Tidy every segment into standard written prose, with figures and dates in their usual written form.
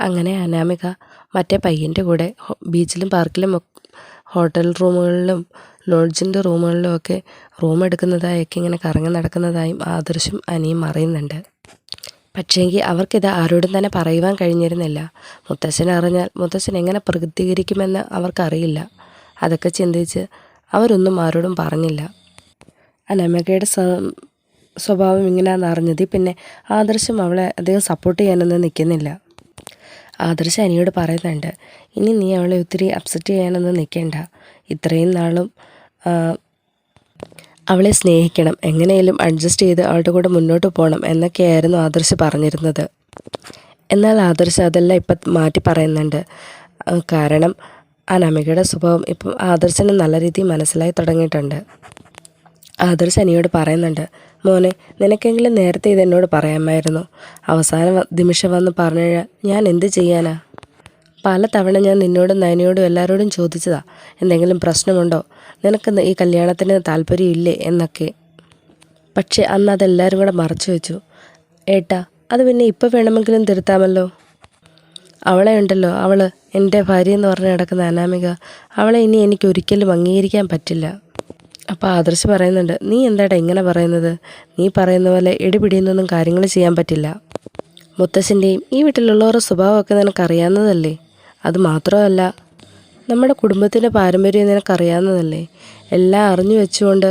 അങ്ങനെ അനാമിക മറ്റേ പയ്യൻ്റെ കൂടെ ബീച്ചിലും പാർക്കിലും ഹോട്ടൽ റൂമുകളിലും ലോഡ്ജിൻ്റെ റൂമുകളിലും ഒക്കെ റൂം എടുക്കുന്നതായൊക്കെ ഇങ്ങനെ കറങ്ങി നടക്കുന്നതായും ആദർശും അനിയും അറിയുന്നുണ്ട്. പക്ഷേങ്കിൽ അവർക്കിത് ആരോടും തന്നെ പറയുവാൻ കഴിഞ്ഞിരുന്നില്ല. മുത്തശ്ശൻ അറിഞ്ഞാൽ മുത്തശ്ശൻ എങ്ങനെ പ്രതികരിക്കുമെന്ന് അവർക്കറിയില്ല. അതൊക്കെ ചിന്തിച്ച് അവരൊന്നും ആരോടും പറഞ്ഞില്ല. അനാമികയുടെ സ്വഭാവം ഇങ്ങനെയാണെന്ന് അറിഞ്ഞത് പിന്നെ ആദർശം അവളെ അധികം സപ്പോർട്ട് ചെയ്യാനൊന്നും നിൽക്കുന്നില്ല. ആദർശം അനിയോട് പറയുന്നുണ്ട്, ഇനി നീ അവളെ ഒത്തിരി അപ്സെറ്റ് ചെയ്യാനൊന്നും നിൽക്കേണ്ട. ഇത്രയും നാളും അവളെ സ്നേഹിക്കണം, എങ്ങനെയും അഡ്ജസ്റ്റ് ചെയ്ത് അവളുടെ കൂടെ മുന്നോട്ട് പോകണം എന്നൊക്കെയായിരുന്നു ആദർശ് പറഞ്ഞിരുന്നത്. എന്നാൽ ആദർശ് അതെല്ലാം ഇപ്പം മാറ്റി പറയുന്നുണ്ട്. കാരണം അനാമികയുടെ സ്വഭാവം ഇപ്പം ആദർശന് നല്ല രീതിയിൽ മനസ്സിലായി തുടങ്ങിയിട്ടുണ്ട്. ആദർശ് അനിയോട് പറയുന്നുണ്ട്, മോനെ നിനക്കെങ്കിലും നേരത്തെ ഇതെന്നോട് പറയാമായിരുന്നു. അവസാന നിമിഷം വന്ന് പറഞ്ഞു ഞാൻ എന്ത് ചെയ്യാനാ? പല തവണ ഞാൻ നിന്നോടും നയനയോടും എല്ലാവരോടും ചോദിച്ചതാ, എന്തെങ്കിലും പ്രശ്നമുണ്ടോ, നിനക്ക് ഈ കല്യാണത്തിന് താല്പര്യമില്ലേ എന്നൊക്കെ. പക്ഷേ അന്ന് അതെല്ലാവരും കൂടെ മറച്ചു വെച്ചു. ഏട്ടാ, അത് പിന്നെ ഇപ്പോൾ വേണമെങ്കിലും തിരുത്താമല്ലോ. അവളെ ഉണ്ടല്ലോ, അവൾ എൻ്റെ ഭാര്യ എന്ന് പറഞ്ഞ് നടക്കുന്ന അനാമിക, അവളെ ഇനി എനിക്ക് ഒരിക്കലും അംഗീകരിക്കാൻ പറ്റില്ല. അപ്പോൾ ആദർശ് പറയുന്നുണ്ട്, നീ എന്താടാ ഇങ്ങനെ പറയുന്നത്? നീ പറയുന്ന പോലെ ഇടിപിടിയെന്നൊന്നും കാര്യങ്ങൾ ചെയ്യാൻ പറ്റില്ല. മുത്തശ്ശൻ്റെയും ഈ വീട്ടിലുള്ളവരുടെ സ്വഭാവമൊക്കെ നിനക്കറിയാവുന്നതല്ലേ. അതുമാത്രമല്ല നമ്മുടെ കുടുംബത്തിൻ്റെ പാരമ്പര്യം നിനക്കറിയാവുന്നതല്ലേ. എല്ലാം അറിഞ്ഞു വെച്ചുകൊണ്ട്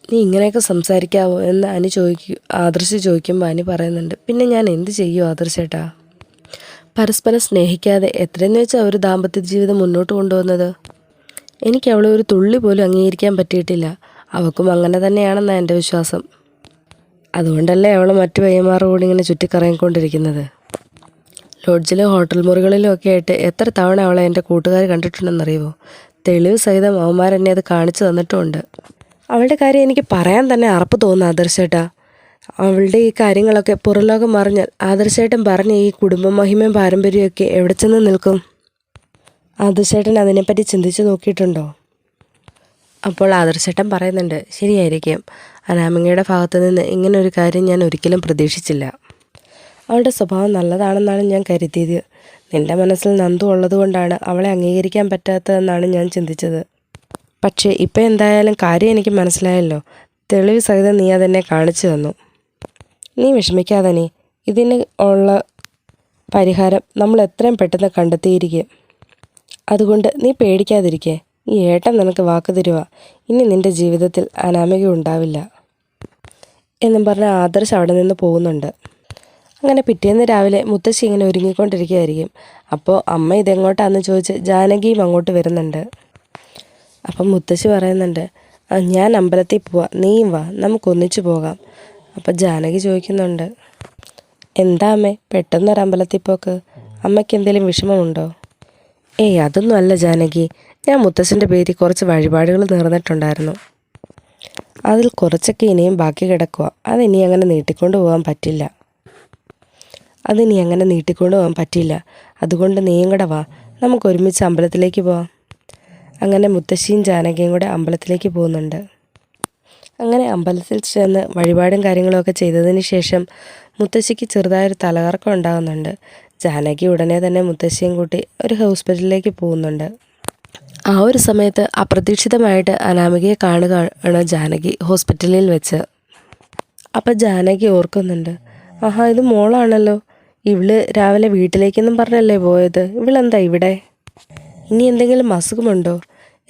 നീ ഇങ്ങനെയൊക്കെ സംസാരിക്കാവോ എന്ന് ആദർശ് ചോദിക്കുമ്പോൾ അനി പറയുന്നുണ്ട്, പിന്നെ ഞാൻ എന്ത് ചെയ്യും ആദർശേട്ടാ? പരസ്പരം സ്നേഹിക്കാതെ എത്രയെന്ന് വെച്ചാൽ ഒരു ദാമ്പത്യ ജീവിതം മുന്നോട്ട് കൊണ്ടുവന്നത്. എനിക്ക് അവളെ ഒരു തുള്ളി പോലും അംഗീകരിക്കാൻ പറ്റിയിട്ടില്ല. അവൾക്കും അങ്ങനെ തന്നെയാണെന്നാണ് എൻ്റെ വിശ്വാസം. അതുകൊണ്ടല്ലേ അവൾ മറ്റു പയ്യന്മാരുടെ കൂടി ഇങ്ങനെ ചുറ്റിക്കറങ്ങിക്കൊണ്ടിരിക്കുന്നത്. ലോഡ്ജിലും ഹോട്ടൽ മുറികളിലും ഒക്കെ ആയിട്ട് എത്ര തവണ അവളെ എൻ്റെ കൂട്ടുകാർ കണ്ടിട്ടുണ്ടെന്നറിയുമോ? തെളിവ് സഹിതം അവന്മാരെന്നെ അത് കാണിച്ചു തന്നിട്ടുമുണ്ട്. അവളുടെ കാര്യം എനിക്ക് പറയാൻ തന്നെ അറപ്പ് തോന്നുന്നു ആദർശേട്ടാ. അവളുടെ ഈ കാര്യങ്ങളൊക്കെ പുറംലോകം അറിഞ്ഞാൽ ആദർശേട്ടൻ പറഞ്ഞ ഈ കുടുംബ മഹിമയും പാരമ്പര്യമൊക്കെ എവിടെ ചെന്ന് നിൽക്കും? ആദർശേട്ടൻ അതിനെപ്പറ്റി ചിന്തിച്ചു നോക്കിയിട്ടുണ്ടോ? അപ്പോൾ ആദർശേട്ടൻ പറയുന്നുണ്ട്, ശരിയായിരിക്കും, അനാമികയുടെ ഭാഗത്തു നിന്ന് ഇങ്ങനൊരു കാര്യം ഞാൻ ഒരിക്കലും പ്രതീക്ഷിച്ചില്ല. അവളുടെ സ്വഭാവം നല്ലതാണെന്നാണ് ഞാൻ കരുതിയത്. നിൻ്റെ മനസ്സിൽ നന്ദു ഉള്ളതുകൊണ്ടാണ് അവളെ അംഗീകരിക്കാൻ പറ്റാത്തതെന്നാണ് ഞാൻ ചിന്തിച്ചത്. പക്ഷേ ഇപ്പം എന്തായാലും കാര്യം എനിക്ക് മനസ്സിലായല്ലോ. തെളിവ് സഹിതം നീ അതെന്നെ കാണിച്ചു തന്നു. നീ വിഷമിക്കാതെ നീ, ഇതിന് ഉള്ള പരിഹാരം നമ്മൾ എത്രയും പെട്ടെന്ന് കണ്ടെത്തിയിരിക്കും. അതുകൊണ്ട് നീ പേടിക്കാതിരിക്കേ. ഈ ഏട്ടൻ നിനക്ക് വാക്ക് തരുക, ഇനി നിൻ്റെ ജീവിതത്തിൽ അനാമിക ഉണ്ടാവില്ല എന്നും പറഞ്ഞ് ആദർശ് അവിടെ നിന്ന് പോകുന്നുണ്ട്. അങ്ങനെ പിറ്റേന്ന് രാവിലെ മുത്തശ്ശി ഇങ്ങനെ ഒരുങ്ങിക്കൊണ്ടിരിക്കുകയായിരിക്കും. അപ്പോൾ അമ്മ ഇതെങ്ങോട്ടാണെന്ന് ചോദിച്ച് ജാനകിയും അങ്ങോട്ട് വരുന്നുണ്ട്. അപ്പം മുത്തശ്ശി പറയുന്നുണ്ട്, ഞാൻ അമ്പലത്തിൽ പോവാം, നീയും വാ, നമുക്കൊന്നിച്ച് പോകാം. അപ്പം ജാനകി ചോദിക്കുന്നുണ്ട്, എന്താ അമ്മേ പെട്ടെന്നൊരു അമ്പലത്തിൽ പോക്ക്? അമ്മയ്ക്ക് എന്തെങ്കിലും വിഷമമുണ്ടോ? ഏയ് അതൊന്നും അല്ല ജാനകി, ഞാൻ മുത്തശ്ശൻ്റെ പേരിൽ കുറച്ച് വഴിപാടുകൾ നേർന്നിട്ടുണ്ടായിരുന്നു. അതിൽ കുറച്ചൊക്കെ ഇനിയും ബാക്കി കിടക്കുക. അതിനി അങ്ങനെ നീട്ടിക്കൊണ്ട് പോകാൻ പറ്റില്ല. അതുകൊണ്ട് നീയും കൂടെ വാ, നമുക്ക് ഒരുമിച്ച് അമ്പലത്തിലേക്ക് പോവാം. അങ്ങനെ മുത്തശ്ശിയും ജാനകിയും കൂടെ അമ്പലത്തിലേക്ക് പോകുന്നുണ്ട്. അങ്ങനെ അമ്പലത്തിൽ ചെന്ന് വഴിപാടും കാര്യങ്ങളൊക്കെ ചെയ്തതിന് ശേഷം മുത്തശ്ശിക്ക് ചെറുതായൊരു തലകറക്കം ഉണ്ടാകുന്നുണ്ട്. ജാനകി ഉടനെ തന്നെ മുത്തശ്ശിയും കൂട്ടി ഒരു ഹോസ്പിറ്റലിലേക്ക് പോകുന്നുണ്ട്. ആ ഒരു സമയത്ത് അപ്രതീക്ഷിതമായിട്ട് അനാമികയെ കാണുകയാണ് ജാനകി ഹോസ്പിറ്റലിൽ വെച്ച്. അപ്പം ജാനകി ഓർക്കുന്നുണ്ട്, ആഹാ ഇത് മോളാണല്ലോ, ഇവള് രാവിലെ വീട്ടിലേക്കെന്നും പറഞ്ഞല്ലേ പോയത്, ഇവളെന്താ ഇവിടെ? ഇനി എന്തെങ്കിലും അസുഖമുണ്ടോ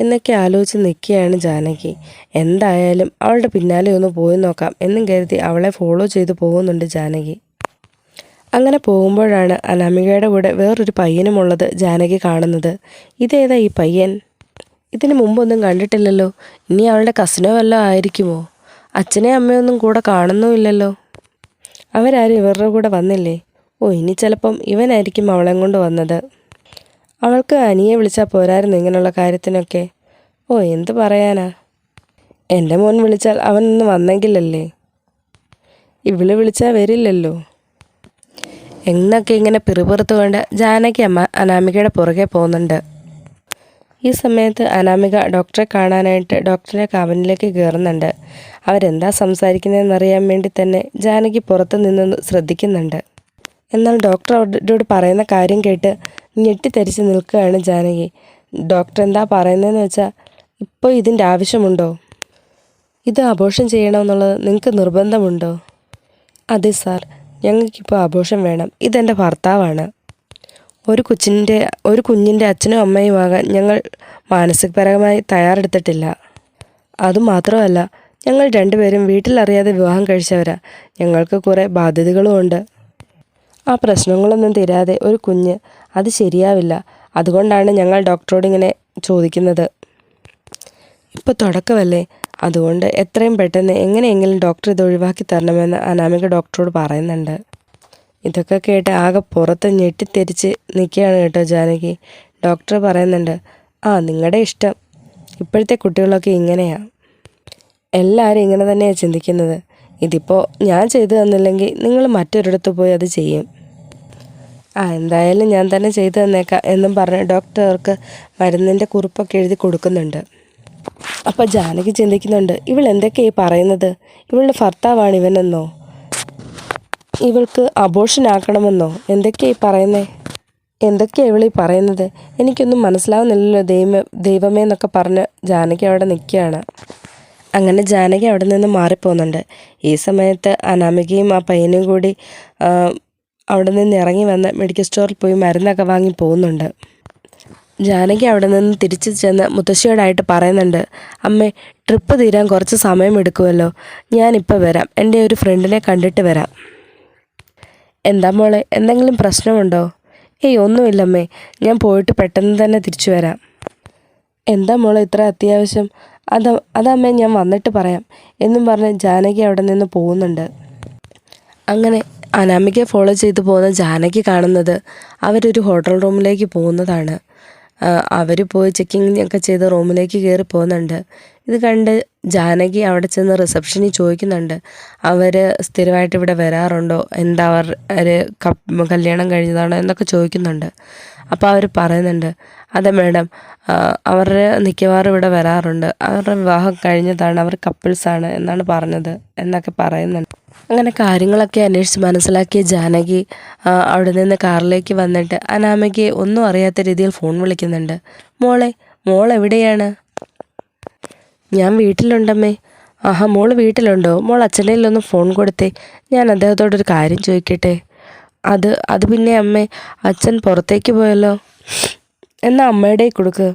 എന്നൊക്കെ ആലോചിച്ച് നിൽക്കുകയാണ് ജാനകി. എന്തായാലും അവളുടെ പിന്നാലെ ഒന്ന് പോയി നോക്കാം എന്നും കരുതി അവളെ ഫോളോ ചെയ്ത് പോകുന്നുണ്ട് ജാനകി. അങ്ങനെ പോകുമ്പോഴാണ് അനാമികയുടെ കൂടെ വേറൊരു പയ്യനുമുള്ളത് ജാനകി കാണുന്നത്. ഇതേതാ ഈ പയ്യൻ? ഇതിന് മുമ്പൊന്നും കണ്ടിട്ടില്ലല്ലോ. ഇനി അവളുടെ കസിനോ വല്ലതും ആയിരിക്കുമോ? അച്ഛനെയും അമ്മയൊന്നും കൂടെ കാണുന്നുമില്ലല്ലോ. അവരാരും ഇവരുടെ കൂടെ വന്നില്ലേ? ഇനി ചിലപ്പം ഇവനായിരിക്കും അവളെ കൊണ്ട് വന്നത്. അവൾക്ക് അനിയെ വിളിച്ചാൽ പോരായിരുന്നു ഇങ്ങനെയുള്ള കാര്യത്തിനൊക്കെ. എന്ത് പറയാനാ, എൻ്റെ മോൻ വിളിച്ചാൽ അവനൊന്ന് വന്നെങ്കിലല്ലേ, ഇവള് വിളിച്ചാൽ വരില്ലല്ലോ എന്നൊക്കെ ഇങ്ങനെ പിറുപിറുത്തുകൊണ്ട് ജാനകി അമ്മ അനാമികയുടെ പുറകെ പോകുന്നുണ്ട്. ഈ സമയത്ത് അനാമിക ഡോക്ടറെ കാണാനായിട്ട് ഡോക്ടറെ ക്യാബിനിലേക്ക് കയറുന്നുണ്ട്. അവരെന്താ സംസാരിക്കുന്നതെന്നറിയാൻ വേണ്ടി തന്നെ ജാനകി പുറത്ത് നിന്ന് ശ്രദ്ധിക്കുന്നുണ്ട്. എന്നാൽ ഡോക്ടർ അവരോട് പറയുന്ന കാര്യം കേട്ട് ഞെട്ടിത്തെറിച്ച് നിൽക്കുകയാണ് ജാനകി. ഡോക്ടർ എന്താ പറയുന്നതെന്ന് വെച്ചാൽ, ഇപ്പോൾ ഇതിൻ്റെ ആവശ്യമുണ്ടോ? ഇത് അബോർഷൻ ചെയ്യണമെന്നുള്ളത് നിങ്ങൾക്ക് നിർബന്ധമുണ്ടോ? അതെ സാർ, ഞങ്ങൾക്കിപ്പോൾ അബോർഷൻ വേണം. ഇതെൻ്റെ ഭർത്താവാണ്. ഒരു കുഞ്ഞിൻ്റെ അച്ഛനും അമ്മയുമാകാൻ ഞങ്ങൾ മാനസികപരമായി തയ്യാറെടുത്തിട്ടില്ല. അതുമാത്രമല്ല, ഞങ്ങൾ രണ്ടുപേരും വീട്ടിലറിയാതെ വിവാഹം കഴിച്ചവരാ. ഞങ്ങൾക്ക് കുറേ ബാധ്യതകളുമുണ്ട്. ആ പ്രശ്നങ്ങളൊന്നും തീരാതെ ഒരു കുഞ്ഞ്, അത് ശരിയാവില്ല. അതുകൊണ്ടാണ് ഞങ്ങൾ ഡോക്ടറോട് ഇങ്ങനെ ചോദിക്കുന്നത്. ഇപ്പോൾ തുടക്കമല്ലേ, അതുകൊണ്ട് എത്രയും പെട്ടെന്ന് എങ്ങനെയെങ്കിലും ഡോക്ടർ ഇത് ഒഴിവാക്കി തരണമെന്ന് അനാമിക ഡോക്ടറോട് പറയുന്നുണ്ട്. ഇതൊക്കെ കേട്ട് ആകെ പുറത്ത് ഞെട്ടിത്തെറിച്ച് നിൽക്കുകയാണ് കേട്ടോ ജാനകി. ഡോക്ടർ പറയുന്നുണ്ട്, നിങ്ങളുടെ ഇഷ്ടം. ഇപ്പോഴത്തെ കുട്ടികളൊക്കെ ഇങ്ങനെയാണ്. എല്ലാവരും ഇങ്ങനെ തന്നെയാണ് ചിന്തിക്കുന്നത്. ഇതിപ്പോൾ ഞാൻ ചെയ്തു തന്നില്ലെങ്കിൽ നിങ്ങൾ മറ്റൊരിടത്ത് പോയി അത് ചെയ്യും. എന്തായാലും ഞാൻ തന്നെ ചെയ്തു തന്നേക്കാം എന്നും പറഞ്ഞ് ഡോക്ടർക്ക് മരുന്നിൻ്റെ കുറിപ്പൊക്കെ എഴുതി കൊടുക്കുന്നുണ്ട്. അപ്പോൾ ജാനകി ചിന്തിക്കുന്നുണ്ട്, ഇവൾ എന്തൊക്കെയായി പറയുന്നത്? ഇവളുടെ ഭർത്താവാണ് ഇവനെന്നോ? ഇവൾക്ക് അബോർഷൻ ആക്കണമെന്നോ? എന്തൊക്കെയായി പറയുന്നേ? എന്തൊക്കെയാണ് ഇവളീ പറയുന്നത്? എനിക്കൊന്നും മനസ്സിലാവുന്നില്ലല്ലോ ദൈവമേ എന്നൊക്കെ പറഞ്ഞ് ജാനകി അവിടെ നിൽക്കുകയാണ്. അങ്ങനെ ജാനകി അവിടെ നിന്ന് മാറിപ്പോകുന്നുണ്ട്. ഈ സമയത്ത് അനാമികയും ആ പയ്യനും കൂടി അവിടെ നിന്ന് ഇറങ്ങി വന്ന് മെഡിക്കൽ സ്റ്റോറിൽ പോയി മരുന്നൊക്കെ വാങ്ങി പോകുന്നുണ്ട്. ജാനകി അവിടെ നിന്ന് തിരിച്ചു ചെന്ന് മുത്തശ്ശിയോടായിട്ട് പറയുന്നുണ്ട്, അമ്മേ, ട്രിപ്പ് തീരാൻ കുറച്ച് സമയമെടുക്കുമല്ലോ, ഞാനിപ്പോൾ വരാം. എൻ്റെ ഒരു ഫ്രണ്ടിനെ കണ്ടിട്ട് വരാം. എന്താ മോളെ, എന്തെങ്കിലും പ്രശ്നമുണ്ടോ? ഒന്നുമില്ലമ്മേ, ഞാൻ പോയിട്ട് പെട്ടെന്ന് തന്നെ തിരിച്ചു വരാം. എന്താ മോളെ ഇത്ര അത്യാവശ്യം? അതമ്മേ, ഞാൻ വന്നിട്ട് പറയാം എന്നും പറഞ്ഞ് ജാനകി അവിടെ നിന്ന് പോകുന്നുണ്ട്. അങ്ങനെ അനാമികയെ ഫോളോ ചെയ്തു പോകുന്ന ജാനകി കാണുന്നത് അവരൊരു ഹോട്ടൽ റൂമിലേക്ക് പോകുന്നതാണ്. അവർ പോയി ചെക്കിങ് ഒക്കെ ചെയ്ത് റൂമിലേക്ക് കയറി പോകുന്നുണ്ട്. ഇത് കണ്ട് ജാനകി അവിടെ ചെന്ന് റിസപ്ഷനിൽ ചോദിക്കുന്നുണ്ട്, അവർ സ്ഥിരമായിട്ട് ഇവിടെ വരാറുണ്ടോ, എന്താ അവർ കല്യാണം കഴിഞ്ഞതാണോ എന്നൊക്കെ ചോദിക്കുന്നുണ്ട്. അപ്പോൾ അവർ പറയുന്നുണ്ട്, അതെ മാഡം, അവരുടെ മിക്കവാറും ഇവിടെ വരാറുണ്ട്, അവരുടെ വിവാഹം കഴിഞ്ഞതാണ്, അവർ കപ്പിൾസാണ് എന്നാണ് പറഞ്ഞത് എന്നൊക്കെ പറയുന്നുണ്ട്. അങ്ങനെ കാര്യങ്ങളൊക്കെ അന്വേഷിച്ച് മനസ്സിലാക്കിയ ജാനകി അവിടെ നിന്ന് കാറിലേക്ക് വന്നിട്ട് അനാമികയെ ഒന്നും അറിയാത്ത രീതിയിൽ ഫോൺ വിളിക്കുന്നുണ്ട്. മോൾ എവിടെയാണ്? ഞാൻ വീട്ടിലുണ്ടമ്മേ. മോൾ വീട്ടിലുണ്ടോ? മോൾ അച്ഛൻ്റെ കയ്യിലൊന്ന് ഫോൺ കൊടുത്തേ, ഞാൻ അദ്ദേഹത്തോടൊരു കാര്യം ചോദിക്കട്ടെ. അത് പിന്നെ അമ്മേ, അച്ഛൻ പുറത്തേക്ക് പോയല്ലോ. എന്നാൽ അമ്മയുടെ കൊടുക്ക്.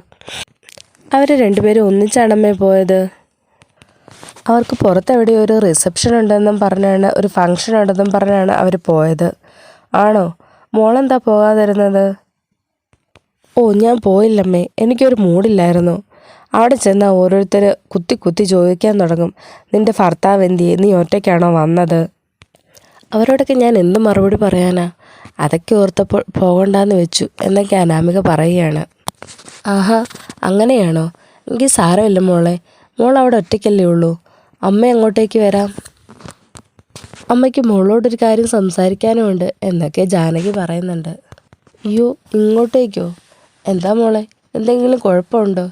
അവർ രണ്ടുപേരും ഒന്നിച്ചാണമ്മേ പോയത്. അവർക്ക് പുറത്തെവിടെയോ ഒരു റിസപ്ഷൻ ഉണ്ടെന്നും പറഞ്ഞാണ്, ഒരു ഫങ്ഷൻ ഉണ്ടെന്നും പറഞ്ഞാണ് അവർ പോയത്. ആണോ? മോളെന്താ പോകാതിരുന്നത്? ഞാൻ പോയില്ലമ്മേ, എനിക്കൊരു മൂഡില്ലായിരുന്നു. അവിടെ ചെന്നാൽ ഓരോരുത്തർ കുത്തി ചോദിക്കാൻ തുടങ്ങും, നിൻ്റെ ഭർത്താവ് എന്തിയെ, നീ ഒറ്റയ്ക്കാണോ വന്നത്? അവരോടൊക്കെ ഞാൻ എന്ത് മറുപടി പറയാനാ? അതൊക്കെ ഓർത്തപ്പോൾ പോകണ്ടെന്ന് വെച്ചു എന്നൊക്കെ അനാമിക പറയുകയാണ്. അങ്ങനെയാണോ? എനിക്ക് സാരമില്ല മോളെ, മോൾ അവിടെ ഒറ്റയ്ക്കല്ലേ ഉള്ളൂ, അമ്മ അങ്ങോട്ടേക്ക് വരാം. അമ്മയ്ക്ക് മോളോടൊരു കാര്യം സംസാരിക്കാനുമുണ്ട് എന്നൊക്കെ ജാനകി പറയുന്നുണ്ട്. ഇങ്ങോട്ടേക്കോ? എന്താ മോളെ, എന്തെങ്കിലും കുഴപ്പമുണ്ടോ?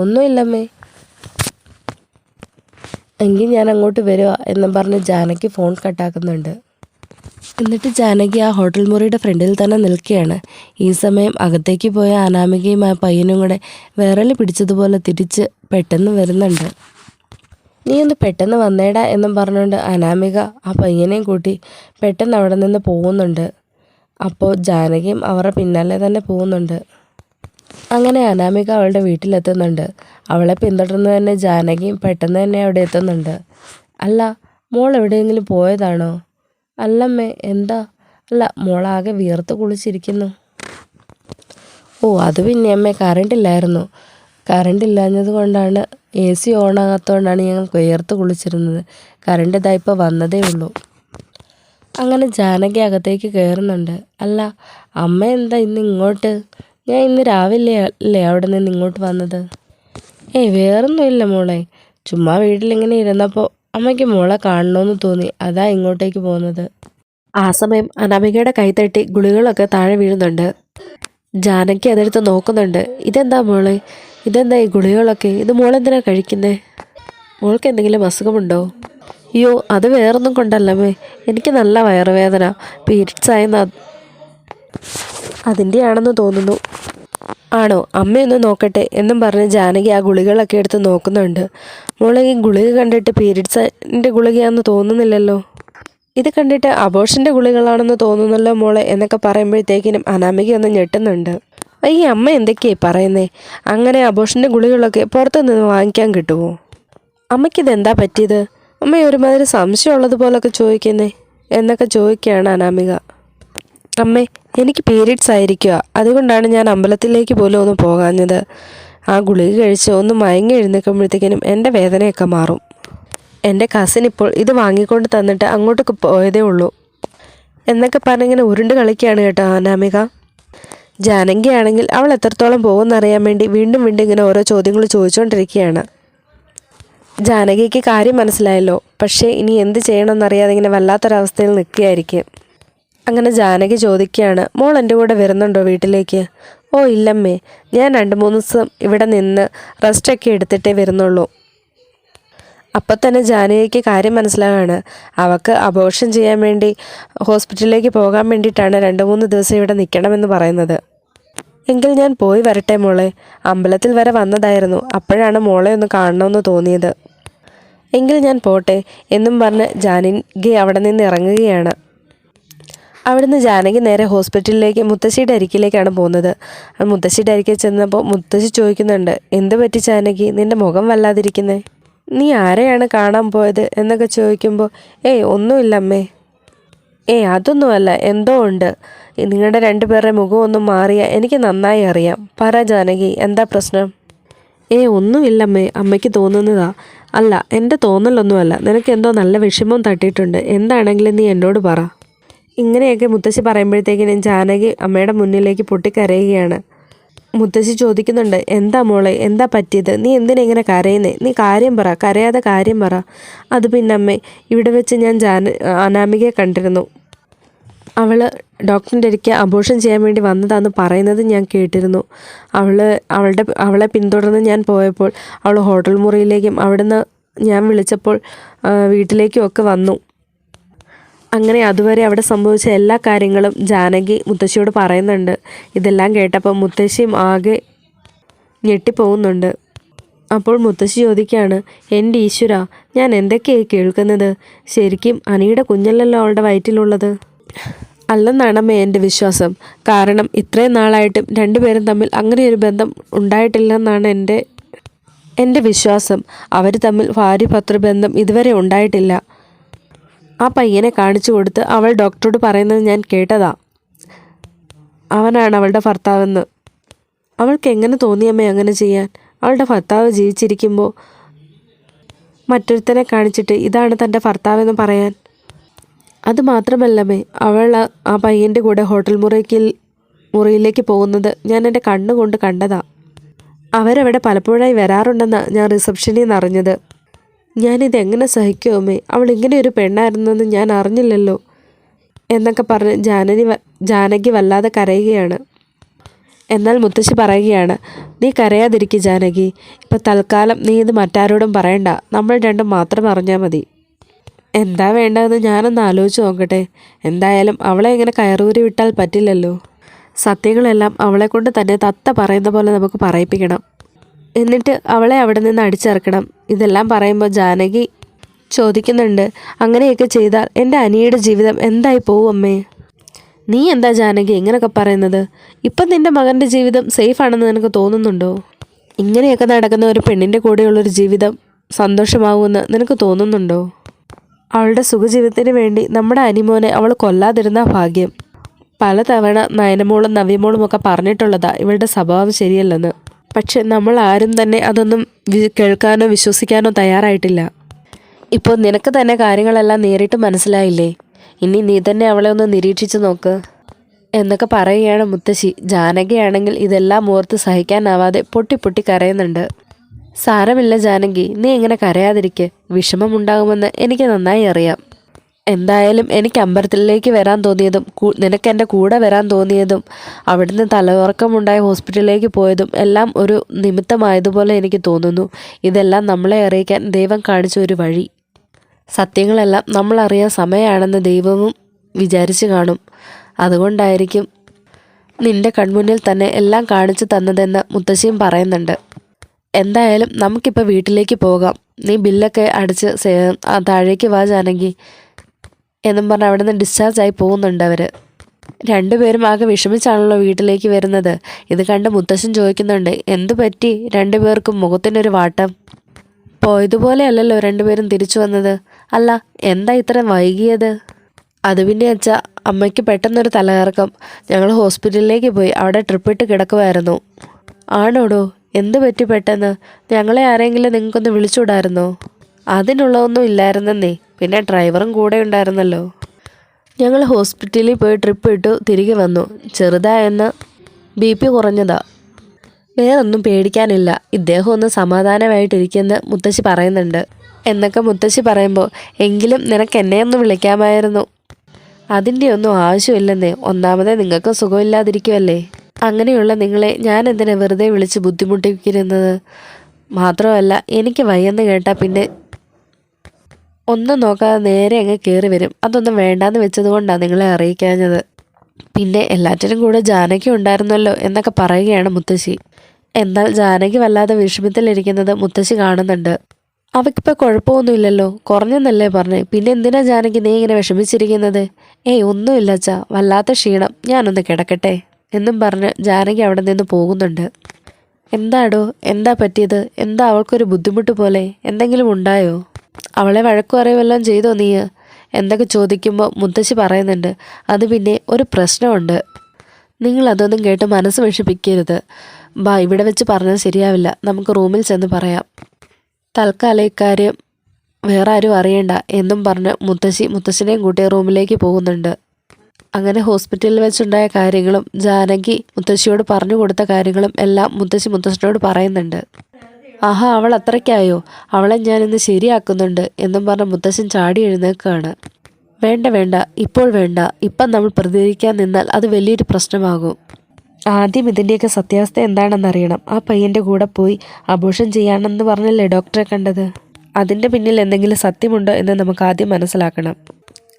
ഒന്നുമില്ലമ്മേ. എങ്കിൽ ഞാൻ അങ്ങോട്ട് വരുക എന്നും പറഞ്ഞ് ജാനകി ഫോൺ കട്ടാക്കുന്നുണ്ട്. എന്നിട്ട് ജാനകി ആ ഹോട്ടൽ മുറിയുടെ ഫ്രണ്ടിൽ തന്നെ നിൽക്കുകയാണ്. ഈ സമയം അകത്തേക്ക് പോയ അനാമികയും ആ പയ്യനും കൂടെ വിരൽ പിടിച്ചതുപോലെ തിരിച്ച് പെട്ടെന്ന് വരുന്നുണ്ട്. നീ ഒന്ന് പെട്ടെന്ന് വന്നേടാ എന്നും പറഞ്ഞുകൊണ്ട് അനാമിക ആ പയ്യനെയും കൂട്ടി പെട്ടെന്ന് അവിടെ നിന്ന് പോകുന്നുണ്ട്. അപ്പോൾ ജാനകിയും അവരുടെ പിന്നാലെ തന്നെ പോകുന്നുണ്ട്. അങ്ങനെ അനാമിക അവളുടെ വീട്ടിലെത്തുന്നുണ്ട്. അവളെ പിന്തുടർന്ന് തന്നെ ജാനകിയും പെട്ടെന്ന് തന്നെ അവിടെ എത്തുന്നുണ്ട്. അല്ല, മോൾ എവിടെയെങ്കിലും പോയതാണോ? അല്ലമ്മേ, എന്താ? അല്ല, മോളാകെ വിയർത്ത് കുളിച്ചിരിക്കുന്നു. അത് പിന്നെ അമ്മേ, കറണ്ടില്ലായിരുന്നു. കറണ്ടില്ലാഞ്ഞത് കൊണ്ടാണ്, AC ഓണാകാത്തതുകൊണ്ടാണ് ഞങ്ങൾ വിയർത്ത് കുളിച്ചിരുന്നത്. കറണ്ട് ഇതാ ഇപ്പോൾ വന്നതേ ഉള്ളൂ. അങ്ങനെ ജാനകി അകത്തേക്ക് കയറുന്നുണ്ട്. അല്ല, അമ്മ എന്താ ഇന്ന് ഇങ്ങോട്ട്? ഞാൻ ഇന്ന് രാവിലെ അല്ലേ അവിടെ നിന്ന് ഇങ്ങോട്ട് വന്നത്. വേറൊന്നുമില്ല മോളെ, ചുമ്മാ വീട്ടിലിങ്ങനെ ഇരുന്നപ്പോൾ അമ്മയ്ക്ക് മോളെ കാണണമെന്ന് തോന്നി, അതാ ഇങ്ങോട്ടേക്ക് പോകുന്നത്. ആ സമയം അനാമികയുടെ കൈത്തട്ടി ഗുളികളൊക്കെ താഴെ വീഴുന്നുണ്ട്. ജാനകി അതെടുത്ത് നോക്കുന്നുണ്ട്. ഇതെന്താ മോളെ, ഇതെന്താ ഈ ഗുളികളൊക്കെ? ഇത് മോളെന്തിനാ കഴിക്കുന്നേ? മോൾക്ക് എന്തെങ്കിലും അസുഖമുണ്ടോ? അയ്യോ, അത് വേറൊന്നും കൊണ്ടല്ലമ്മേ. എനിക്ക് നല്ല വയറുവേദന, പീരിയഡ്സ് ആയെന്ന് അതിൻ്റെ ആണെന്ന് തോന്നുന്നു. ആണോ, അമ്മയൊന്ന് നോക്കട്ടെ എന്നും പറഞ്ഞ് ജാനകി ആ ഗുളികളൊക്കെ എടുത്ത് നോക്കുന്നുണ്ട്. മോളെ, ഈ ഗുളിക കണ്ടിട്ട് പീരിയഡ്സിൻ്റെ ഗുളികയാണെന്ന് തോന്നുന്നില്ലല്ലോ. ഇത് കണ്ടിട്ട് അബോർഷൻ്റെ ഗുളികളാണെന്ന് തോന്നുന്നല്ലോ മോളെ എന്നൊക്കെ പറയുമ്പോഴത്തേക്കിനും അനാമിക ഒന്ന് ഞെട്ടുന്നുണ്ട്. ഈ അമ്മ എന്തൊക്കെയായി പറയുന്നേ? അങ്ങനെ അബോർഷൻ്റെ ഗുളികളൊക്കെ പുറത്തു നിന്ന് വാങ്ങിക്കാൻ കിട്ടുമോ? അമ്മയ്ക്കിതെന്താ പറ്റിയത്? അമ്മ ഒരുമാതിരി സംശയമുള്ളതുപോലൊക്കെ ചോദിക്കുന്നേ എന്നൊക്കെ ചോദിക്കുകയാണ് അനാമിക. അമ്മേ, എനിക്ക് പീരിയഡ്സ് ആയിരിക്കുക, അതുകൊണ്ടാണ് ഞാൻ അമ്പലത്തിലേക്ക് പോലും ഒന്ന് പോകാഞ്ഞത്. ആ ഗുളിക കഴിച്ച് ഒന്ന് മയങ്ങി എഴുന്നേൽക്കുമ്പോഴത്തേക്കിനും എൻ്റെ വേദനയൊക്കെ മാറും. എൻ്റെ കസിൻ ഇപ്പോൾ ഇത് വാങ്ങിക്കൊണ്ട് തന്നിട്ട് അങ്ങോട്ടൊക്കെ പോയതേ ഉള്ളൂ എന്നൊക്കെ പറഞ്ഞിങ്ങനെ ഉരുണ്ട് കളിക്കുകയാണ് കേട്ടോ അനാമിക. ജാനകി ആണെങ്കിൽ അവൾ എത്രത്തോളം പോകുമെന്നറിയാൻ വേണ്ടി വീണ്ടും വീണ്ടും ഇങ്ങനെ ഓരോ ചോദ്യങ്ങൾ ചോദിച്ചുകൊണ്ടിരിക്കുകയാണ്. ജാനകിക്ക് കാര്യം മനസ്സിലായല്ലോ, പക്ഷേ ഇനി എന്ത് ചെയ്യണമെന്നറിയാതെ ഇങ്ങനെ വല്ലാത്തൊരവസ്ഥയിൽ നിൽക്കുകയായിരിക്കും. അങ്ങനെ ജാനകി ചോദിക്കുകയാണ്, മോൾ എൻ്റെ കൂടെ വരുന്നുണ്ടോ വീട്ടിലേക്ക്? ഓ ഇല്ലമ്മേ, ഞാൻ 2-3 ദിവസം ഇവിടെ നിന്ന് റെസ്റ്റൊക്കെ എടുത്തിട്ടേ വരുന്നുള്ളൂ. അപ്പം തന്നെ ജാനകിക്ക് കാര്യം മനസ്സിലാകാണ്. അവൾക്ക് അബോർഷൻ ചെയ്യാൻ വേണ്ടി ഹോസ്പിറ്റലിലേക്ക് പോകാൻ വേണ്ടിയിട്ടാണ് 2-3 ദിവസം ഇവിടെ നിൽക്കണമെന്ന് പറയുന്നത്. എങ്കിൽ ഞാൻ പോയി വരട്ടെ മോളെ, അമ്പലത്തിൽ വരെ വന്നതായിരുന്നു, അപ്പോഴാണ് മോളെ ഒന്ന് കാണണമെന്ന് തോന്നിയത്. എങ്കിൽ ഞാൻ പോട്ടെ എന്നും പറഞ്ഞ് ജാനകി അവിടെ നിന്ന് ഇറങ്ങുകയാണ്. അവിടുന്ന് ജാനകി നേരെ ഹോസ്പിറ്റലിലേക്ക് മുത്തശ്ശിയുടെ അരികിലേക്കാണ് പോകുന്നത്. മുത്തശ്ശിയുടെ അരികിൽ ചെന്നപ്പോൾ മുത്തശ്ശി ചോദിക്കുന്നുണ്ട്, എന്ത് പറ്റി ജാനകി, നിൻ്റെ മുഖം വല്ലാതിരിക്കുന്നേ? നീ ആരെയാണ് കാണാൻ പോയത് എന്നൊക്കെ ചോദിക്കുമ്പോൾ, ഒന്നുമില്ല അമ്മേ. അതൊന്നുമല്ല, എന്തോ ഉണ്ട്. നിങ്ങളുടെ 2 പേരുടെ മുഖം ഒന്നും മാറിയ എനിക്ക് നന്നായി അറിയാം. പറ ജാനകി, എന്താ പ്രശ്നം? ഒന്നുമില്ലമ്മേ, അമ്മയ്ക്ക് തോന്നുന്നതാ. അല്ല, എൻ്റെ തോന്നലൊന്നുമല്ല, നിനക്ക് എന്തോ നല്ല വിഷമം തട്ടിയിട്ടുണ്ട്. എന്താണെങ്കിലും നീ എന്നോട് പറ. ഇങ്ങനെയൊക്കെ മുത്തശ്ശി പറയുമ്പോഴത്തേക്കിനും ജാനകി അമ്മയുടെ മുന്നിലേക്ക് പൊട്ടിക്കരയുകയാണ്. മുത്തശ്ശി ചോദിക്കുന്നുണ്ട്, എന്താ മോളെ, എന്താ പറ്റിയത്? നീ എന്തിനാ ഇങ്ങനെ കരയുന്നേ? നീ കാര്യം പറ, കരയാതെ കാര്യം പറ. അത് പിന്നെ അമ്മേ, ഇവിടെ വെച്ച് ഞാൻ അനാമികയെ കണ്ടിരുന്നു. ഡോക്ടറിൻ്റെ അടുക്കെ അബോർഷൻ ചെയ്യാൻ വേണ്ടി വന്നതാണെന്ന് പറയുന്നത് ഞാൻ കേട്ടിരുന്നു. അവളെ പിന്തുടർന്ന് ഞാൻ പോയപ്പോൾ അവൾ ഹോട്ടൽ മുറിയിലേക്കും അവിടുന്ന് ഞാൻ വിളിച്ചപ്പോൾ വീട്ടിലേക്കും ഒക്കെ വന്നു. അങ്ങനെ അതുവരെ അവിടെ സംഭവിച്ച എല്ലാ കാര്യങ്ങളും ജാനകി മുത്തശ്ശിയോട് പറയുന്നുണ്ട്. ഇതെല്ലാം കേട്ടപ്പോൾ മുത്തശ്ശിയും ആകെ ഞെട്ടിപ്പോകുന്നുണ്ട്. അപ്പോൾ മുത്തശ്ശി ചോദിക്കുകയാണ്, എൻ്റെ ഈശ്വര, ഞാൻ എന്തൊക്കെയായി കേൾക്കുന്നത്? ശരിക്കും അനിയുടെ കുഞ്ഞല്ലല്ലോ അവളുടെ വയറ്റിലുള്ളത്? അല്ലെന്നാണമ്മേ എൻ്റെ വിശ്വാസം. കാരണം ഇത്രയും നാളായിട്ടും 2 പേരും തമ്മിൽ അങ്ങനെയൊരു ബന്ധം ഉണ്ടായിട്ടില്ലെന്നാണ് എൻ്റെ വിശ്വാസം. അവർ തമ്മിൽ ഭാര്യ-ഭർതൃ ബന്ധം ഇതുവരെ ഉണ്ടായിട്ടില്ല. ആ പയ്യനെ കാണിച്ചു കൊടുത്ത് അവൾ ഡോക്ടറോട് പറയുന്നത് ഞാൻ കേട്ടതാ, അവനാണ് അവളുടെ ഭർത്താവെന്ന്. അവൾക്ക് എങ്ങനെ തോന്നിയമ്മേ അങ്ങനെ ചെയ്യാൻ? അവളുടെ ഭർത്താവ് ജീവിച്ചിരിക്കുമ്പോൾ മറ്റൊരുത്തനെ കാണിച്ചിട്ട് ഇതാണ് തൻ്റെ ഭർത്താവെന്ന് പറയാൻ? അതുമാത്രമല്ലമ്മേ, അവൾ ആ പയ്യൻ്റെ കൂടെ ഹോട്ടൽ മുറിയിലേക്ക് പോകുന്നത് ഞാൻ എൻ്റെ കണ്ണുകൊണ്ട് കണ്ടതാ. അവരവിടെ പലപ്പോഴായി വരാറുണ്ടെന്നാണ് ഞാൻ റിസപ്ഷനിൽ നിന്ന് അറിഞ്ഞത്. ഞാനിതെങ്ങനെ സഹിക്കുമേ? അവൾ ഇങ്ങനെ ഒരു പെണ്ണായിരുന്നെന്ന് ഞാൻ അറിഞ്ഞില്ലല്ലോ എന്നൊക്കെ പറഞ്ഞ് ജാനകി വല്ലാതെ കരയുകയാണ്. എന്നാൽ മുത്തശ്ശി പറയുകയാണ്, നീ കരയാതിരിക്കുക ജാനകി. ഇപ്പം തൽക്കാലം നീ ഇത് മറ്റാരോടും പറയണ്ട, നമ്മൾ 2 മാത്രം അറിഞ്ഞാൽ മതി. എന്താ വേണ്ടതെന്ന് ഞാനൊന്ന് ആലോചിച്ച് നോക്കട്ടെ. എന്തായാലും അവളെ ഇങ്ങനെ കയറൂരി വിട്ടാൽ പറ്റില്ലല്ലോ. സത്യങ്ങളെല്ലാം അവളെ കൊണ്ട് തന്നെ തത്ത പറയുന്ന പോലെ നമുക്ക് പറയിപ്പിക്കണം. എന്നിട്ട് അവളെ അവിടെ നിന്ന് അടിച്ചിറക്കണം. ഇതെല്ലാം പറയുമ്പോൾ ജാനകി ചോദിക്കുന്നുണ്ട്, അങ്ങനെയൊക്കെ ചെയ്താൽ എൻ്റെ അനിയുടെ ജീവിതം എന്തായി പോവും അമ്മേ? നീ എന്താ ജാനകി ഇങ്ങനെയൊക്കെ പറയുന്നത്? ഇപ്പം നിൻ്റെ മകൻ്റെ ജീവിതം സേഫ് ആണെന്ന് നിനക്ക് തോന്നുന്നുണ്ടോ? ഇങ്ങനെയൊക്കെ നടക്കുന്ന ഒരു പെണ്ണിൻ്റെ കൂടെയുള്ളൊരു ജീവിതം സന്തോഷമാവുമെന്ന് നിനക്ക് തോന്നുന്നുണ്ടോ? അവളുടെ സുഖജീവിതത്തിന് വേണ്ടി നമ്മുടെ അനിമോനെ അവൾ കൊല്ലാതിരുന്ന ഭാഗ്യം. പലതവണ നയനമോളും നവ്യമോളും ഒക്കെ പറഞ്ഞിട്ടുള്ളതാ ഇവളുടെ സ്വഭാവം ശരിയല്ലെന്ന്. പക്ഷെ നമ്മൾ ആരും തന്നെ അതൊന്നും കേൾക്കാനോ വിശ്വസിക്കാനോ തയ്യാറായിട്ടില്ല. ഇപ്പോൾ നിനക്ക് തന്നെ കാര്യങ്ങളെല്ലാം നേരിട്ട് മനസ്സിലായില്ലേ? ഇനി നീ തന്നെ അവളെ ഒന്ന് നിരീക്ഷിച്ച് നോക്ക് എന്നൊക്കെ പറയുകയാണ് മുത്തശ്ശി. ജാനകിയാണെങ്കിൽ ഇതെല്ലാം ഓർത്ത് സഹിക്കാനാവാതെ പൊട്ടി പൊട്ടി കരയുന്നുണ്ട്. സാരമില്ല ജാനകി, നീ ഇങ്ങനെ കരയാതിരിക്കെ. വിഷമമുണ്ടാകുമെന്ന് എനിക്ക് നന്നായി അറിയാം. എന്തായാലും എനിക്ക് അമ്പലത്തിലേക്ക് വരാൻ തോന്നിയതും നിനക്ക് എൻ്റെ കൂടെ വരാൻ തോന്നിയതും അവിടുന്ന് തലകറക്കമുണ്ടായ ഹോസ്പിറ്റലിലേക്ക് പോയതും എല്ലാം ഒരു നിമിത്തമായതുപോലെ എനിക്ക് തോന്നുന്നു. ഇതെല്ലാം നമ്മളെ അറിയിക്കാൻ ദൈവം കാണിച്ച ഒരു വഴി. സത്യങ്ങളെല്ലാം നമ്മളറിയാൻ സമയമാണെന്ന് ദൈവവും വിചാരിച്ചു കാണും. അതുകൊണ്ടായിരിക്കും നിന്റെ കൺമുന്നിൽ തന്നെ എല്ലാം കാണിച്ചു തന്നതെന്ന് മുത്തശ്ശിയും പറയുന്നുണ്ട്. എന്തായാലും നമുക്കിപ്പോൾ വീട്ടിലേക്ക് പോകാം. നീ ബില്ലൊക്കെ അടിച്ച് താഴേക്ക് വാ ജാനകി എന്നും പറഞ്ഞ് അവിടെ നിന്ന് ഡിസ്ചാർജ് ആയി പോകുന്നുണ്ട് അവർ. രണ്ടുപേരും ആകെ വിഷമിച്ചാണല്ലോ വീട്ടിലേക്ക് വരുന്നത്. ഇത് കണ്ട് മുത്തശ്ശൻ ചോദിക്കുന്നുണ്ട്, എന്തു പറ്റി രണ്ടുപേർക്കും മുഖത്തിനൊരു വാട്ടം? പോയതുപോലെ അല്ലല്ലോ രണ്ടുപേരും തിരിച്ചു വന്നത്. അല്ല, എന്താ ഇത്ര വൈകിയത്? അത് പിന്നെ അച്ഛാ, അമ്മയ്ക്ക് പെട്ടെന്നൊരു തലകറക്കം. ഞങ്ങൾ ഹോസ്പിറ്റലിലേക്ക് പോയി. അവിടെ ട്രിപ്പിട്ട് കിടക്കുമായിരുന്നു. ആണോടോ? എന്തു പറ്റി പെട്ടെന്ന്? ഞങ്ങളെ ആരെങ്കിലും നിങ്ങൾക്കൊന്ന് വിളിച്ചുവിടായിരുന്നോ? അതിനുള്ളതൊന്നും ഇല്ലായിരുന്നേ. പിന്നെ ഡ്രൈവറും കൂടെ ഉണ്ടായിരുന്നല്ലോ. ഞങ്ങൾ ഹോസ്പിറ്റലിൽ പോയി ട്രിപ്പ് ഇട്ടു തിരികെ വന്നു. ചെറുതായെന്ന് BP കുറഞ്ഞതാ. വേറൊന്നും പേടിക്കാനില്ല. ഇദ്ദേഹം ഒന്ന് സമാധാനമായിട്ടിരിക്കുമെന്ന് മുത്തശ്ശി പറയുന്നുണ്ട്. എന്നൊക്കെ മുത്തശ്ശി പറയുമ്പോൾ, എങ്കിലും നിനക്ക് എന്നെ ഒന്ന് വിളിക്കാമായിരുന്നു. അതിൻ്റെ ഒന്നും ആവശ്യമില്ലെന്നേ. ഒന്നാമതേ നിങ്ങൾക്ക് സുഖമില്ലാതിരിക്കുമല്ലേ. അങ്ങനെയുള്ള നിങ്ങളെ ഞാൻ എന്തിനാ വെറുതെ വിളിച്ച് ബുദ്ധിമുട്ടിക്കുന്നത്? മാത്രമല്ല, എനിക്ക് വയ്യെന്ന് കേട്ടാൽ പിന്നെ ഒന്നും നോക്കാതെ നേരെ അങ്ങ് കയറി വരും. അതൊന്നും വേണ്ടാന്ന് വെച്ചതുകൊണ്ടാണ് നിങ്ങളെ അറിയിക്കാഞ്ഞത്. പിന്നെ എല്ലാറ്റിനും കൂടെ ജാനകി ഉണ്ടായിരുന്നല്ലോ എന്നൊക്കെ പറയുകയാണ് മുത്തശ്ശി. എന്നാൽ ജാനകി വല്ലാതെ വിഷമത്തിലിരിക്കുന്നത് മുത്തശ്ശി കാണുന്നുണ്ട്. അവയ്ക്കിപ്പോൾ കുഴപ്പമൊന്നുമില്ലല്ലോ, കുറഞ്ഞെന്നല്ലേ പറഞ്ഞേ. പിന്നെ എന്തിനാ ജാനകി നീ ഇങ്ങനെ വിഷമിച്ചിരിക്കുന്നത്? ഒന്നുമില്ല അച്ഛാ, വല്ലാത്ത ക്ഷീണം, ഞാനൊന്ന് കിടക്കട്ടെ എന്നും പറഞ്ഞ് ജാനകി അവിടെ നിന്ന് പോകുന്നുണ്ട്. എന്താടോ, എന്താ പറ്റിയത്? എന്താ അവൾക്കൊരു ബുദ്ധിമുട്ട് പോലെ? എന്തെങ്കിലും ഉണ്ടായോ? അവളെ വഴക്കു അറിയുമെല്ലാം ചെയ്തോ നീ? എന്തൊക്കെ ചോദിക്കുമ്പോൾ മുത്തശ്ശി പറയുന്നുണ്ട്, അത് പിന്നെ ഒരു പ്രശ്നമുണ്ട്. നിങ്ങളതൊന്നും കേട്ട് മനസ്സ് വിഷമിക്കരുത്. ബാ, ഇവിടെ വെച്ച് പറഞ്ഞത് ശരിയാവില്ല. നമുക്ക് റൂമിൽ ചെന്ന് പറയാം. തൽക്കാലം ഇക്കാര്യം വേറെ ആരും അറിയണ്ട എന്നും പറഞ്ഞ് മുത്തശ്ശിനെയും കൂട്ടി റൂമിലേക്ക് പോകുന്നുണ്ട്. അങ്ങനെ ഹോസ്പിറ്റലിൽ വെച്ചുണ്ടായ കാര്യങ്ങളും ജാനകി മുത്തശ്ശിയോട് പറഞ്ഞു കൊടുത്ത കാര്യങ്ങളും എല്ലാം മുത്തശ്ശിനോട് പറയുന്നുണ്ട്. ആഹാ, അവൾ അത്രയ്ക്കായോ? അവളെ ഞാനിന്ന് ശരിയാക്കുന്നുണ്ട് എന്നും പറഞ്ഞ് മുത്തശ്ശൻ ചാടി എഴുന്നേൽക്കുകയാണ്. വേണ്ട, ഇപ്പോൾ വേണ്ട. ഇപ്പം നമ്മൾ പ്രതികരിക്കാൻ നിന്നാൽ അത് വലിയൊരു പ്രശ്നമാകും. ആദ്യം ഇതിൻ്റെയൊക്കെ സത്യാവസ്ഥ എന്താണെന്നറിയണം. ആ പയ്യൻ്റെ കൂടെ പോയി അബോർഷൻ ചെയ്യാനെന്ന് പറഞ്ഞല്ലേ ഡോക്ടറെ കണ്ടത്? അതിൻ്റെ പിന്നിൽ എന്തെങ്കിലും സത്യമുണ്ടോ എന്ന് നമുക്ക് ആദ്യം മനസ്സിലാക്കണം.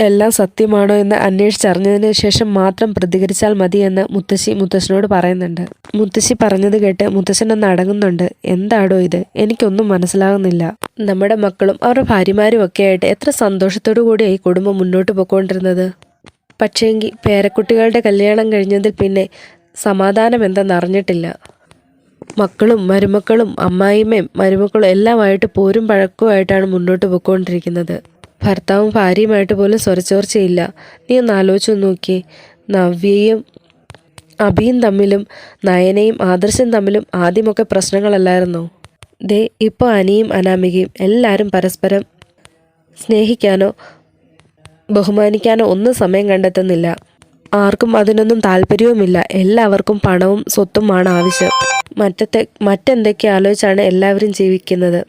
എല്ലാം സത്യമാണോ എന്ന് അന്വേഷിച്ചറിഞ്ഞതിന് ശേഷം മാത്രം പ്രതികരിച്ചാൽ മതിയെന്ന് മുത്തശ്ശനോട് പറയുന്നുണ്ട്. മുത്തശ്ശി പറഞ്ഞത് കേട്ട് മുത്തശ്ശനൊന്ന് അടങ്ങുന്നുണ്ട്. എന്താടോ ഇത്? എനിക്കൊന്നും മനസ്സിലാകുന്നില്ല. നമ്മുടെ മക്കളും അവരുടെ ഭാര്യമാരും ഒക്കെ ആയിട്ട് എത്ര സന്തോഷത്തോടു കൂടിയായി കുടുംബം മുന്നോട്ട് പോയിക്കൊണ്ടിരുന്നത്. പക്ഷേങ്കിൽ പേരക്കുട്ടികളുടെ കല്യാണം കഴിഞ്ഞതിൽ പിന്നെ സമാധാനം എന്തെന്നറിഞ്ഞിട്ടില്ല. മക്കളും മരുമക്കളും അമ്മായിമ്മയും മരുമക്കളും എല്ലാമായിട്ട് പോരും പഴക്കവുമായിട്ടാണ് മുന്നോട്ട് പോയിക്കൊണ്ടിരിക്കുന്നത്. ഭർത്താവും ഭാര്യയുമായിട്ട് പോലും സ്വരച്ചോർച്ചയില്ല. നീ ഒന്ന് ആലോചിച്ച് നോക്കിയേ. നവ്യയും അഭിയും തമ്മിലും നയനയും ആദർശം തമ്മിലും ആദ്യമൊക്കെ പ്രശ്നങ്ങളല്ലായിരുന്നോ? ഇപ്പോൾ അനിയും അനാമികയും എല്ലാവരും പരസ്പരം സ്നേഹിക്കാനോ ബഹുമാനിക്കാനോ ഒന്നും സമയം കണ്ടെത്തുന്നില്ല. ആർക്കും അതിനൊന്നും താല്പര്യവുമില്ല. എല്ലാവർക്കും പണവും സ്വത്തുമാണ് ആവശ്യം. മറ്റെന്തൊക്കെ ആലോചിച്ചാണ് എല്ലാവരും ജീവിക്കുന്നത്.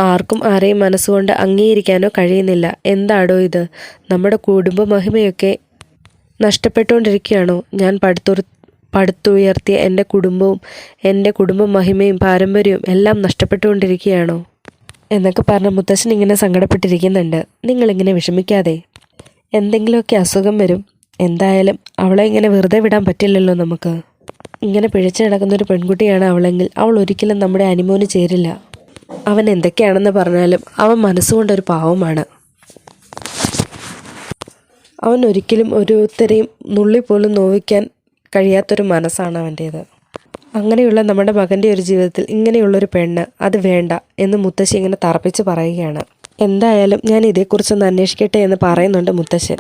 ആർക്കും ആരെയും മനസ്സുകൊണ്ട് അംഗീകരിക്കാനോ കഴിയുന്നില്ല. എന്താടോ ഇത്? നമ്മുടെ കുടുംബ മഹിമയൊക്കെ നഷ്ടപ്പെട്ടുകൊണ്ടിരിക്കുകയാണോ? ഞാൻ പടുത്തുയർത്തിയ എൻ്റെ കുടുംബവും എൻ്റെ കുടുംബ മഹിമയും പാരമ്പര്യവും എല്ലാം നഷ്ടപ്പെട്ടുകൊണ്ടിരിക്കുകയാണോ എന്നൊക്കെ പറഞ്ഞ് മുത്തശ്ശൻ ഇങ്ങനെ സങ്കടപ്പെട്ടിരിക്കുന്നുണ്ട്. നിങ്ങളിങ്ങനെ വിഷമിക്കാതെ. എന്തെങ്കിലുമൊക്കെ അസുഖം വരും. എന്തായാലും അവളെ ഇങ്ങനെ വെറുതെ വിടാൻ പറ്റില്ലല്ലോ നമുക്ക്. ഇങ്ങനെ പിഴച്ചു നടക്കുന്നൊരു പെൺകുട്ടിയാണ് അവളെങ്കിൽ അവൾ ഒരിക്കലും നമ്മുടെ അനിമോന് ചേരില്ല. അവൻ എന്തൊക്കെയാണെന്ന് പറഞ്ഞാലും അവൻ മനസ്സുകൊണ്ടൊരു പാവമാണ്. അവൻ ഒരിക്കലും ഓരോരുത്തരെയും നുള്ളിപ്പോലും നോവിക്കാൻ കഴിയാത്തൊരു മനസ്സാണ് അവൻ്റേത്. അങ്ങനെയുള്ള നമ്മുടെ മകൻ്റെ ഒരു ജീവിതത്തിൽ ഇങ്ങനെയുള്ളൊരു പെണ്ണ് അത് വേണ്ട എന്ന് മുത്തശ്ശി ഇങ്ങനെ തറപ്പിച്ച് പറയുകയാണ്. എന്തായാലും ഞാൻ ഇതേക്കുറിച്ചൊന്ന് അന്വേഷിക്കട്ടെ എന്ന് പറയുന്നുണ്ട് മുത്തശ്ശൻ.